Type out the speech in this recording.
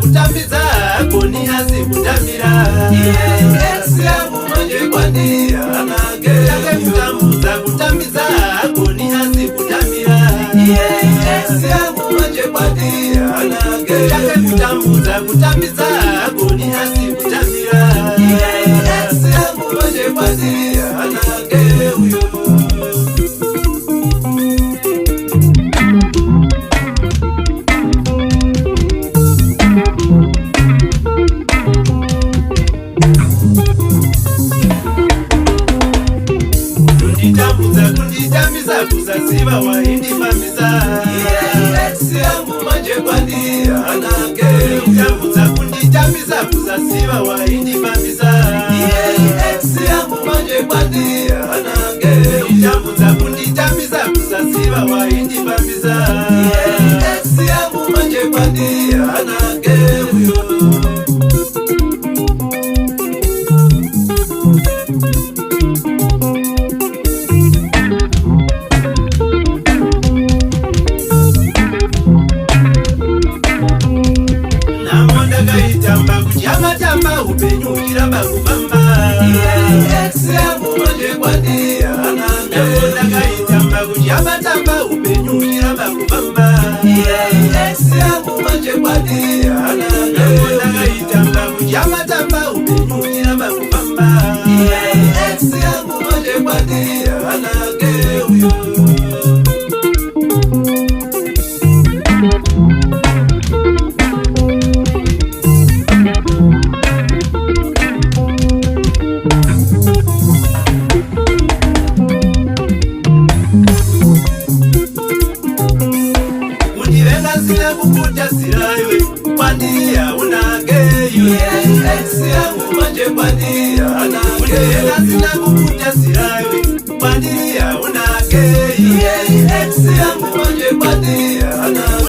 kutambiza koni hasi kutamira ex yangu manje kwani anage take kutambuza kutambiza koni hasi kutamira ex yangu manje kwani anage take kutambuza kutambiza koni hasi kutamira ex yangu manje kwani anage uyo. Kunditambiza kuzaziba waindifambiza ex yangu manje kwani anage kunditambiza kuzaziba waindifambiza ex yangu manje kwani anage kunditambiza kuzaziba waindifambiza ex yangu manje kwani anage uyo. Yamatamba upenyukira bakubamba ex yangu manje kwani anage ndakaitamba kuti yamatamba upenyukira bakubamba ex yangu manje kwani anage ndakaitamba kuti yamatamba upenyukira bakubamba ex yangu manje kwani anage uyo. Zina kukuja sirawe kwani unage ex yangu manje kwani anage zina kukuja sirawe kwani unage